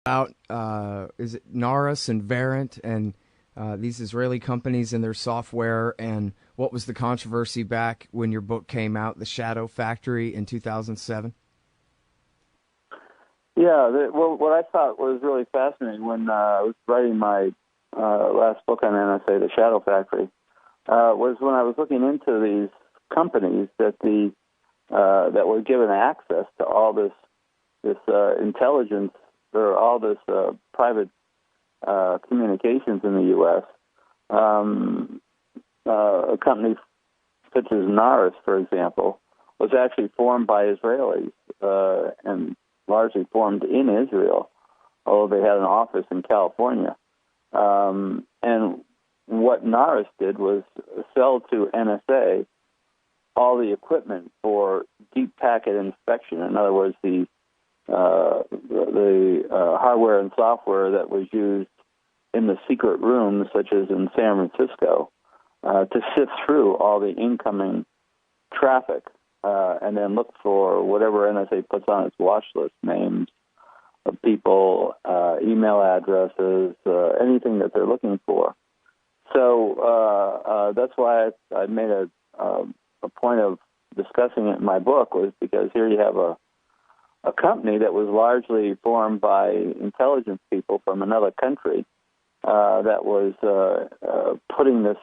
about is it Narus and Verint and these Israeli companies and their software, and what was the controversy back when your book came out, The Shadow Factory, in 2007? Yeah, well, what I thought was really fascinating when I was writing my last book on NSA, The Shadow Factory, was when I was looking into these companies that that were given access to all this intelligence, or all this private communications in the U.S. A company such as Narus, for example, was actually formed by Israelis and largely formed in Israel, although they had an office in California. And what Narus did was sell to NSA all the equipment for deep packet inspection. In other words, the hardware and software that was used in the secret rooms, such as in San Francisco, to sift through all the incoming traffic and then look for whatever NSA puts on its watch list, names of people, email addresses, anything that they're looking for. So that's why I made a point of discussing it in my book, was because here you have a company that was largely formed by intelligence people from another country that was putting this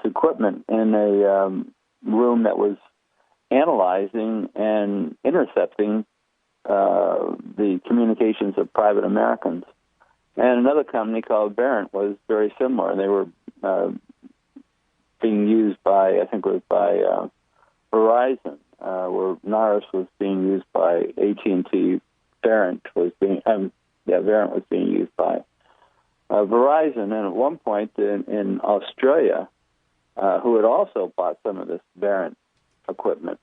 equipment in a room that was analyzing and intercepting the communications of private Americans. And another company called Verint was very similar. They were being used by, I think it was by Verizon, where Narus was being used by AT&T. Verint was being used by Verizon. And at one point in Australia, who had also bought some of this Verint equipment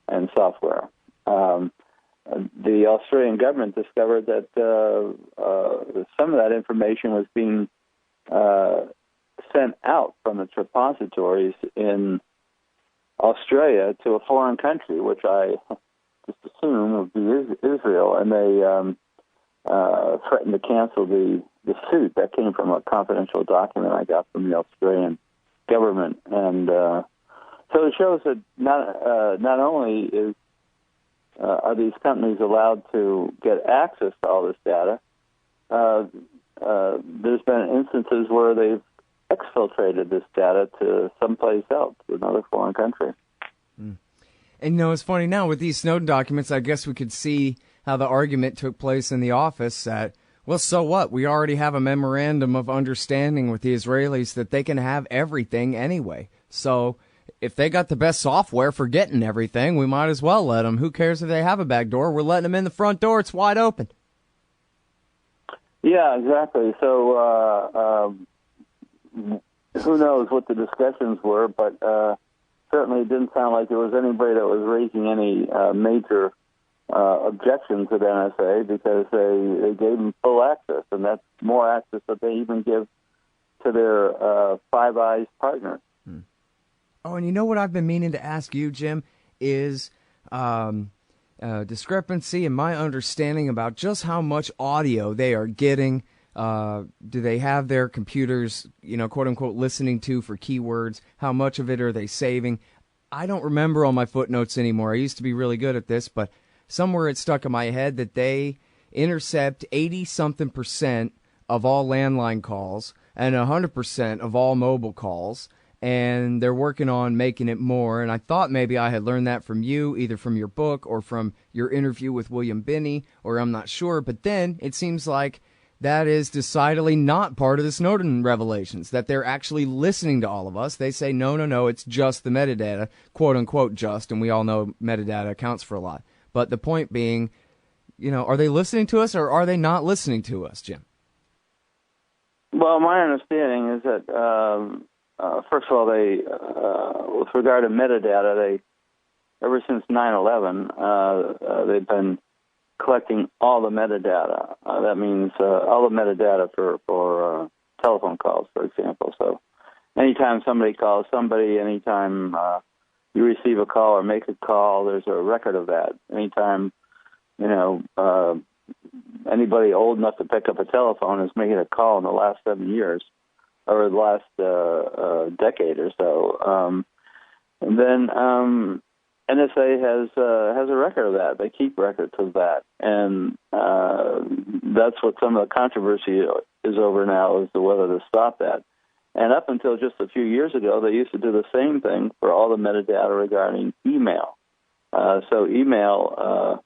and software, the Australian government discovered that some of that information was being sent out from its repositories in Australia to a foreign country, which I just assume would be Israel, and they threatened to cancel the suit. That came from a confidential document I got from the Australian government, and so it shows that not only are these companies allowed to get access to all this data, there's been instances where they've exfiltrated this data to someplace else, to another foreign country. And it's funny now with these Snowden documents, I guess we could see how the argument took place in the office that, well, so what? We already have a memorandum of understanding with the Israelis that they can have everything anyway. So if they got the best software for getting everything, we might as well let them. Who cares if they have a back door? We're letting them in the front door. It's wide open. Yeah, exactly. So who knows what the discussions were, but certainly it didn't sound like there was anybody that was raising any major objections to the NSA, because they gave them full access, and that's more access that they even give to their Five Eyes partners. Oh, and you know what I've been meaning to ask you, Jim, is discrepancy in my understanding about just how much audio they are getting. Do they have their computers, quote unquote, listening to for keywords? How much of it are they saving? I don't remember all my footnotes anymore. I used to be really good at this, but somewhere it stuck in my head that they intercept 80-something% of all landline calls and 100% of all mobile calls. And they're working on making it more. And I thought maybe I had learned that from you, either from your book or from your interview with William Binney, or I'm not sure. But then it seems like that is decidedly not part of the Snowden revelations, that they're actually listening to all of us. They say, no, it's just the metadata, quote unquote just, and we all know metadata accounts for a lot. But the point being, are they listening to us or are they not listening to us, Jim? Well, my understanding is that first of all, they, with regard to metadata, ever since 9/11, they've been collecting all the metadata. That means all the metadata for telephone calls, for example. So anytime somebody calls somebody, anytime you receive a call or make a call, there's a record of that. Anytime, anybody old enough to pick up a telephone is making a call in the last 7 years or the last decade or so. And then NSA has a record of that. They keep records of that, and that's what some of the controversy is over now, as to whether to stop that. And up until just a few years ago, they used to do the same thing for all the metadata regarding email. So email,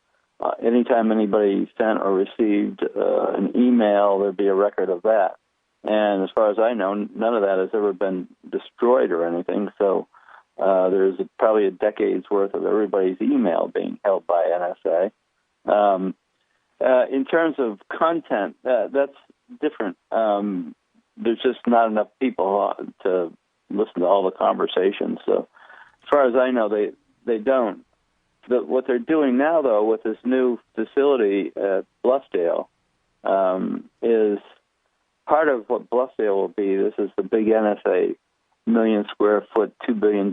anytime anybody sent or received an email, there'd be a record of that. And as far as I know, none of that has ever been destroyed or anything. So there's probably a decade's worth of everybody's email being held by NSA. In terms of content, that's different. There's just not enough people to listen to all the conversations. So as far as I know, they don't. What they're doing now, though, with this new facility at Bluffdale, is part of what Bluffdale will be. This is the big NSA million-square-foot, $2 billion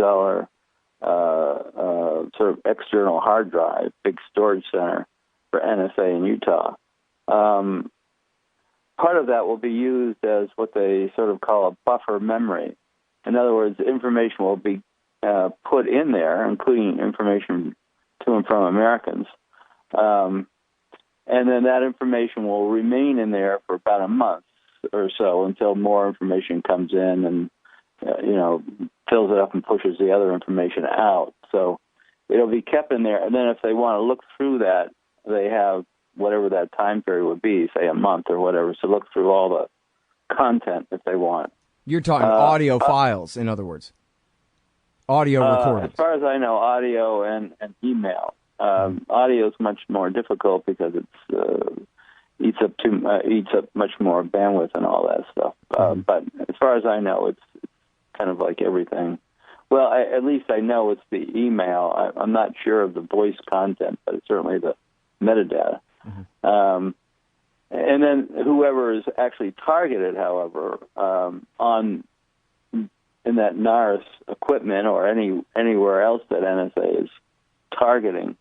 sort of external hard drive, big storage center for NSA in Utah. Part of that will be used as what they sort of call a buffer memory. In other words, information will be put in there, including information to and from Americans. And then that information will remain in there for about a month or so until more information comes in and, fills it up and pushes the other information out. So it'll be kept in there. And then if they want to look through that, they have whatever that time period would be, say a month or whatever, to look through all the content if they want. You're talking audio files, in other words. Audio recordings. As far as I know, audio and email. Audio is much more difficult because it eats up much more bandwidth and all that stuff. But as far as I know, it's kind of like everything. Well, at least I know it's the email. I'm not sure of the voice content, but it's certainly the metadata. Mm-hmm. And then whoever is actually targeted, however, in that NARS equipment or anywhere else that NSA is targeting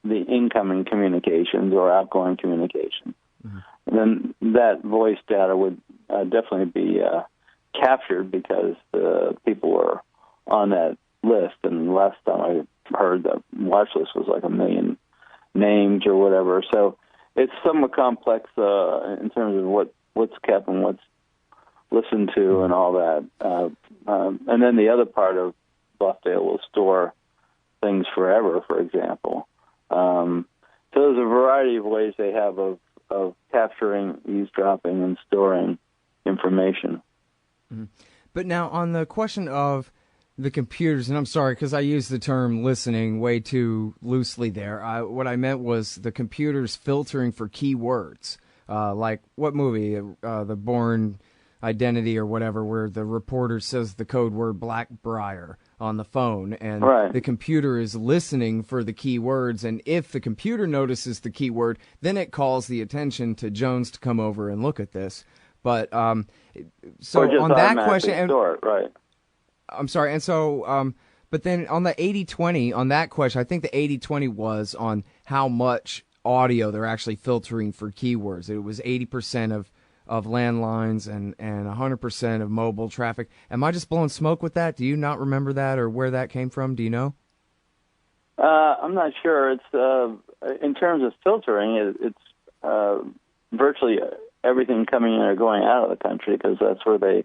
the incoming communications or outgoing communications. Mm-hmm. And then that voice data would definitely be captured because the people were on that list. And last time I heard, the watch list was like 1 million names or whatever. So it's somewhat complex in terms of what's kept and what's listened to and all that. And then the other part of Bluffdale will store things forever, for example. So there's a variety of ways they have of capturing, eavesdropping, and storing information. Mm-hmm. But now on the question of the computers, and I'm sorry because I used the term listening way too loosely there. What I meant was the computers filtering for keywords. Like what movie? The Bourne Identity or whatever, where the reporter says the code word Blackbriar on the phone, and right. The computer is listening for the keywords, and if the computer notices the keyword, then it calls the attention to Jones to come over and look at this. But so on that question, right. I'm sorry, and so but then on the 80-20, on that question, I think the 80-20 was on how much audio they're actually filtering for keywords. It was 80% of landlines and 100% of mobile traffic. Am I just blowing smoke with that? Do you not remember that or where that came from? Do you know? I'm not sure. It's in terms of filtering, it's virtually everything coming in or going out of the country because that's where they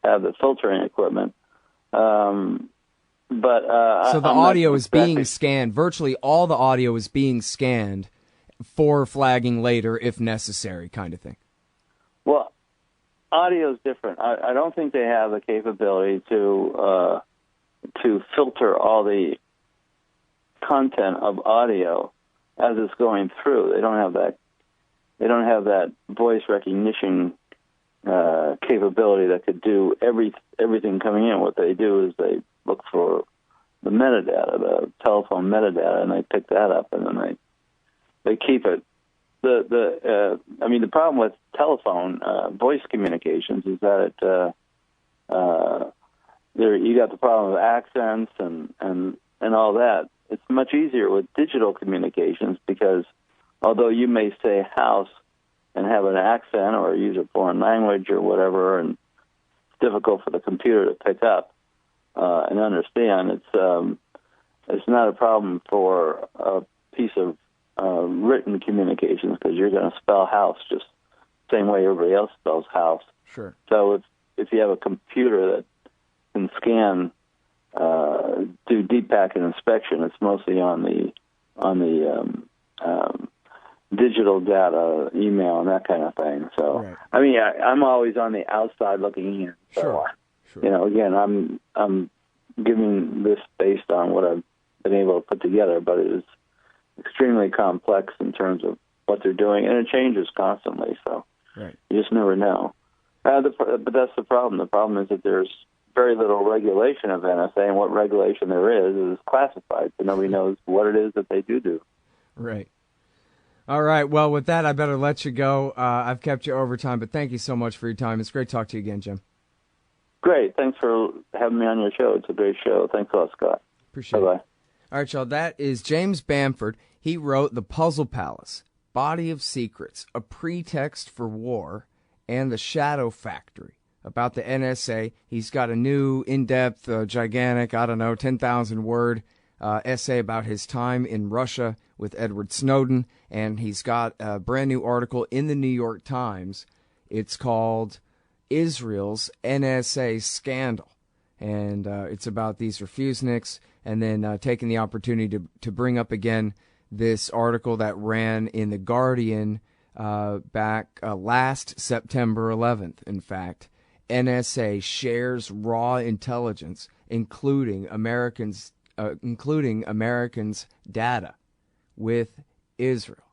have the filtering equipment. So the audio is being scanned. Virtually all the audio is being scanned for flagging later if necessary, kind of thing. Well, audio is different. I don't think they have the capability to filter all the content of audio as it's going through. They don't have that. They don't have that voice recognition capability that could do everything coming in. What they do is they look for the metadata, the telephone metadata, and they pick that up, and then they keep it. The problem with telephone voice communications is that you got the problem of accents and all that. It's much easier with digital communications because although you may say house and have an accent or use a foreign language or whatever, and it's difficult for the computer to pick up and understand. It's not a problem for a piece of written communications, because you're going to spell house just the same way everybody else spells house. Sure. So if you have a computer that can scan, do deep packet inspection, it's mostly on the digital data, email, and that kind of thing. So, right. I mean, I'm always on the outside looking in. So, Sure. Again, I'm giving this based on what I've been able to put together, but it is extremely complex in terms of what they're doing, and it changes constantly. So, right. You just never know. But that's the problem. The problem is that there's very little regulation of NSA, and what regulation there is classified, so nobody knows what it is that they do. Right. All right. Well, with that, I better let you go. I've kept you over time, but thank you so much for your time. It's great to talk to you again, Jim. Great. Thanks for having me on your show. It's a great show. Thanks a lot, Scott. Appreciate Bye-bye. it. All right, y'all. That is James Bamford. He wrote The Puzzle Palace, Body of Secrets, A Pretext for War, and The Shadow Factory, about the NSA. He's got a new, in-depth, gigantic, 10,000-word essay about his time in Russia with Edward Snowden, and he's got a brand new article in the New York Times. It's called Israel's NSA Scandal, and it's about these refuseniks, and then taking the opportunity to bring up again this article that ran in The Guardian back last September 11th, in fact. NSA shares raw intelligence, including Americans' data, with Israel.